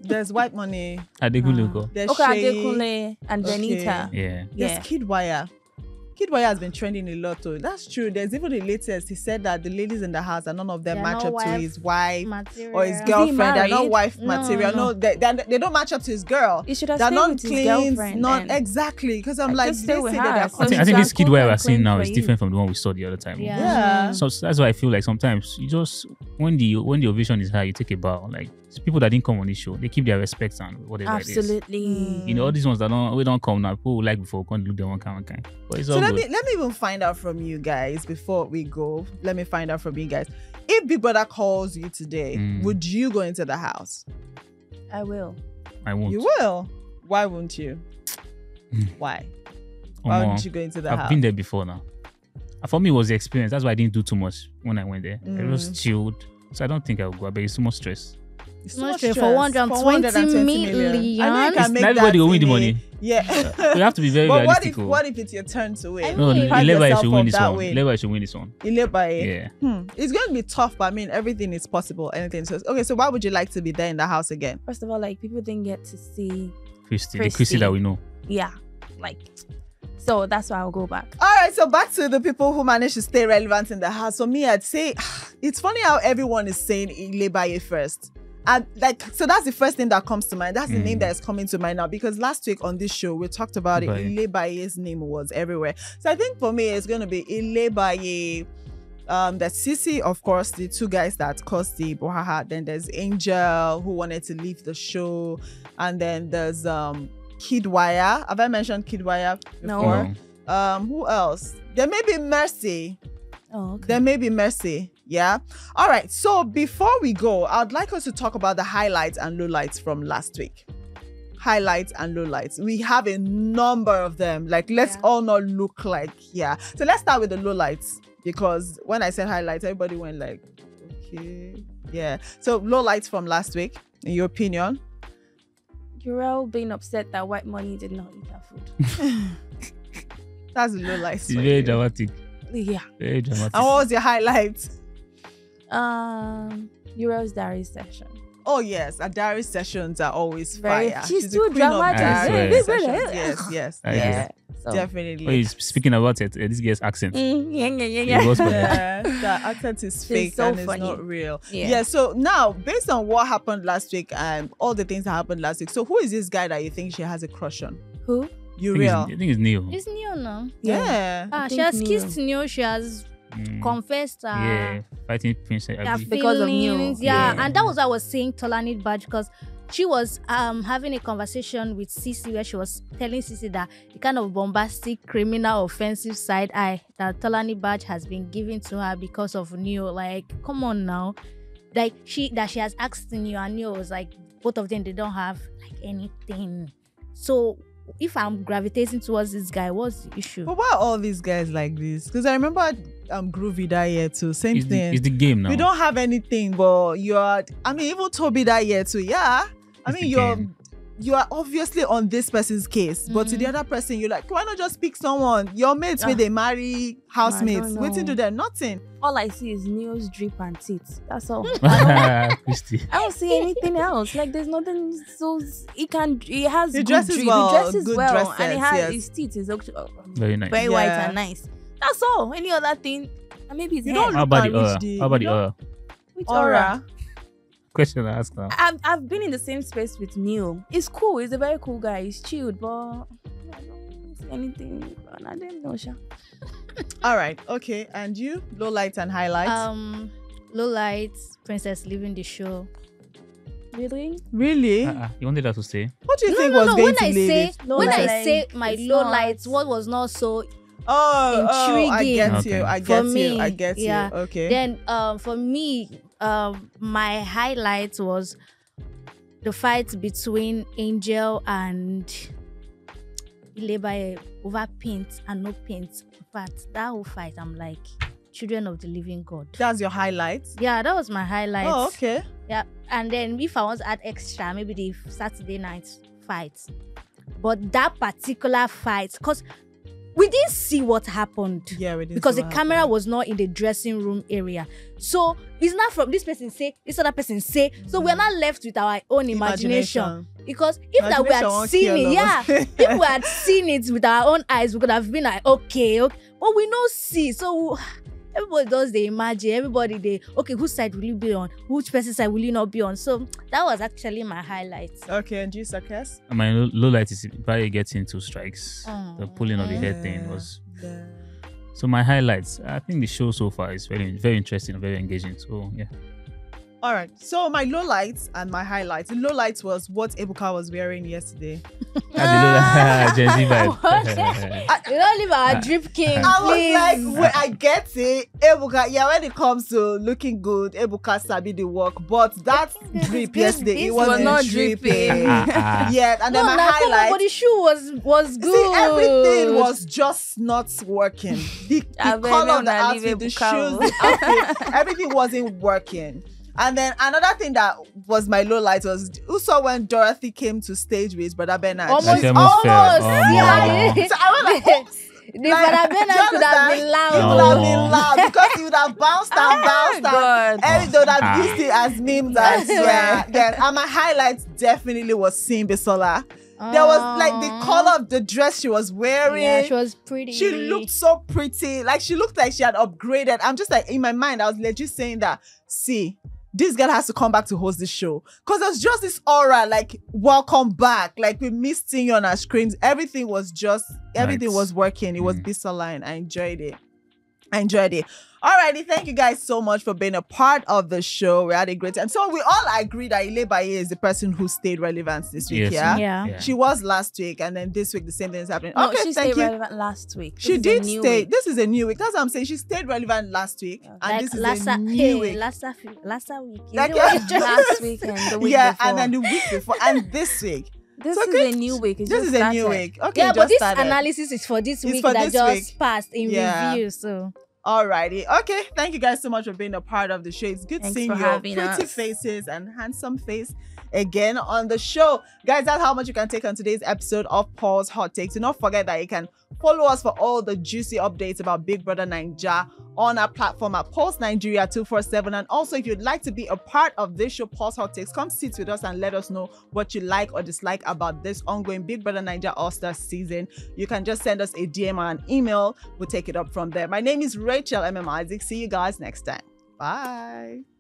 There's White Money. Adegunle. There's Okay, Shay. Adekunle and Okay. Benita. Yeah. There's Yeah. Kid Wire. Kid Wire has been trending a lot too. That's true. There's even the latest. He said that the ladies in the house, and none of them They're match not up to wife his wife material. or his he girlfriend. They're not married? wife No, material. no. No, they don't match up to his girl. He should have They're stayed not with his clean. girlfriend. Not then. exactly. Because I'm Like, like, just they stay with say her. that So they're he's I think this done kid where we're quote seeing now unquote is for different from the one we saw the other time. Yeah. Yeah. So that's why I feel like sometimes you just when the ovation is high, you take a bow. Like people that didn't come on this show, they keep their respect and whatever it is. Absolutely. You know, all these ones that don't come now, people will like before can't look them one kind. But it's So all let good. me even find out from you guys before we go. Let me find out from you guys. If Big Brother calls you today, would you go into the house? I will. I won't. You will. Why won't you? Why? Why Omo, wouldn't you go into the I've house? been there before now. For me, it was the experience. That's why I didn't do too much when I went there. I just chilled. So I don't think I'll go. But it's too much stress. It's So too much much stress stress. for 120 million. I know you can make Not everybody that will win the in a- money. Yeah. You have to be very But realistic. what if it's your turn to win? No, mean, Hype Ilebaye yourself should up win this that one. way. Ilebaye should win this one. Ilebaye. Yeah. It's going to be tough, but I mean, everything is possible. Anything. So, okay, so why would you like to be there in the house again? First of all, like people didn't get to see. Christy, the Christy. Christy that we know. Yeah, like. So that's why I'll go back. All right, so back to the people who managed to stay relevant in the house. For me, I'd say it's funny how everyone is saying Ilebaye first. And like, so that's the first thing that comes to mind. That's the name that is coming to mind now, because last week on this show, we talked about it. Ilebaye's name was everywhere. So I think for me, it's going to be Ilebaye, there's CeeC, of course, the two guys that caused the brouhaha. Then there's Angel, who wanted to leave the show. And then there's Kid Wire. Have I mentioned Kid Wire before? No. Who else? There may be Mercy. Oh, okay. There may be Mercy. Yeah. All right. So before we go, I'd like us to talk about the highlights and lowlights from last week. Highlights and lowlights. We have a number of them. Like, let's all not look like, yeah. So let's start with the lowlights, because when I said highlights, everybody went like, okay. Yeah. So lowlights from last week, in your opinion? Uriel being upset that White Money did not eat her food. That's the lowlights. It's very dramatic. Yeah. And Very dramatic. what was your highlight? Uriel's diary session. Oh yes, Adari sessions are always Very- fire. she's the too queen of dramatic. Adari Yeah. sessions. Yes, I Yeah. So. definitely. Oh, speaking about it, this guy's accent. Yeah. It was funny. Yeah, the accent is fake so and funny. it's not real. Yeah. So now, based on what happened last week and all the things that happened last week, so who is this guy that you think she has a crush on? Who? Uriel. I think it's Neil. It's new now. Yeah. She think has Neo. kissed Neo. She has confessed Yeah, fighting Princess. their Abby. Because of Neo. feelings. Yeah. Yeah. And that was what I was saying Tolani Badge, because she was having a conversation with CeeC where she was telling CeeC that the kind of bombastic, criminal, offensive side eye that Tolani Badge has been giving to her because of Neo. Like, come on now. Like she has asked Neo, and Neo was like, both of them, they don't have like anything. So if I'm gravitating towards this guy, what's the issue? But why are all these guys like this? Because I remember Groovy that year too. Same thing. It's the game now. You don't have anything, but you're. I mean, even Toby that year too. Yeah. I It's mean, the game. you are obviously on this person's case, but to the other person, you're like, why not just pick someone? Your mates when they marry housemates, don't waiting know. to them, nothing. All I see is Neo's drip and teeth. That's all. Christy. I don't see anything else. Like there's nothing. So he has He good dresses drip. well, He dresses good well, dresses, and he has yes. his teeth is Very nice. very white Yeah. and nice. That's all. Any other thing? And maybe his You hair. don't How look about at the aura? Rich D. How about the You don't- aura? Which Aura. Question I ask now. I've been in the same space with Neo. He's cool. He's a very cool guy. He's chilled, but I don't see anything. I don't know, Sha. All right, okay. And you, low lights and highlights. Low lights, Princess leaving the show. Really? Really? You wanted that to say? What do you think was going When to I lead say it? Low when I lights. say my It's low not- lights, what was not so Oh, I intriguing get you. Okay. I for get me. you. I get Yeah. you. Okay. Then for me, my highlight was the fight between Angel and Ilebaye over paint and no paint. In fact, that whole fight, I'm like, children of the living God. That's your highlights. Yeah, that was my highlight. Oh, okay. Yeah, and then if I want to add extra, maybe the Saturday night fight. But that particular fight, because we didn't see what happened. Yeah, we didn't Because see the what camera happened. was not in the dressing room area. So it's not from this person say, this other person say. So we're not left with our own imagination. Because if that we Imagination had won't seen kill it, yeah, us. if we had seen it with our own eyes, we could have been like, okay. But we don't see. So everybody does the imagine. Everybody they whose side will you be on? Which person's side will you not be on? So that was actually my highlight. Okay, and you, Kess? My low light is Barry getting 2 strikes. The pulling of the head thing was. Yeah. So my highlights. I think the show so far is very, very interesting and very engaging. So yeah. All right. So my low lights and my highlights. The low lights was what Ebuka was wearing yesterday. Gen Z vibe. We don't leave our drip king, I please. was like, wait, I get it. Ebuka, yeah, when it comes to looking good, Ebuka sabi the work. But that drip yesterday, This it was wasn't not dripping. dripping. Yeah, and then No, my now come on, but highlights. the shoe was good. See, everything was just not working. The I bet color of the everyone outfit, the leave shoes, Ebuka. the outfit, everything wasn't working. And then another thing that was my low light was also when Dorothy came to stage with Brother Bernard. Almost, She almost fell. yeah. So I was like, The Brother Bernard could have been He loud. would have been Oh. loud because he would have bounced and bounced and God. they would have used it as memes as well. Yeah. Then and my highlights definitely was seeing Bisola. There was like the color of the dress she was wearing. Yeah, she was pretty. She looked so pretty. Like she looked like she had upgraded. I'm just like in my mind, I was legit saying that, see, this girl has to come back to host the show. Because there's just this aura, like, welcome back. Like we missed seeing you on our screens. Everything was Right. working. It was Bisola and I enjoyed it. Alrighty, thank you guys so much for being a part of the show. We had a great time. So we all agree that Ilebaye is the person who stayed relevant this week, Yes. Yeah. She was last week, and then this week the same thing is happening. No, Okay, she thank stayed you. relevant last week. She This is a did new stay. week. This is a new week. That's what I'm saying. She stayed relevant last week, and Like this is last a new week. last week. Is Like, it what you just- Last week and the week Yeah, before. and then the week before, and this week. This So is good. a new week. It This just is a new started. week. Okay, Yeah, just but this started. analysis is for this It's week for that this just week. passed in Yeah. review. So Alrighty. Okay. Thank you guys so much for being a part of the show. It's good Thanks seeing for your having pretty us. faces and handsome face again on the show. Guys, that's how much you can take on today's episode of Paul's Hot Takes. Do not forget that you can follow us for all the juicy updates about Big Brother Naija on our platform at Pulse Nigeria 247. And also, if you'd like to be a part of this show, Pulse Hot Takes, come sit with us and let us know what you like or dislike about this ongoing Big Brother Naija Allstars season. You can just send us a DM or an email. We'll take it up from there. My name is Rachel MM Isaac. See you guys next time. Bye.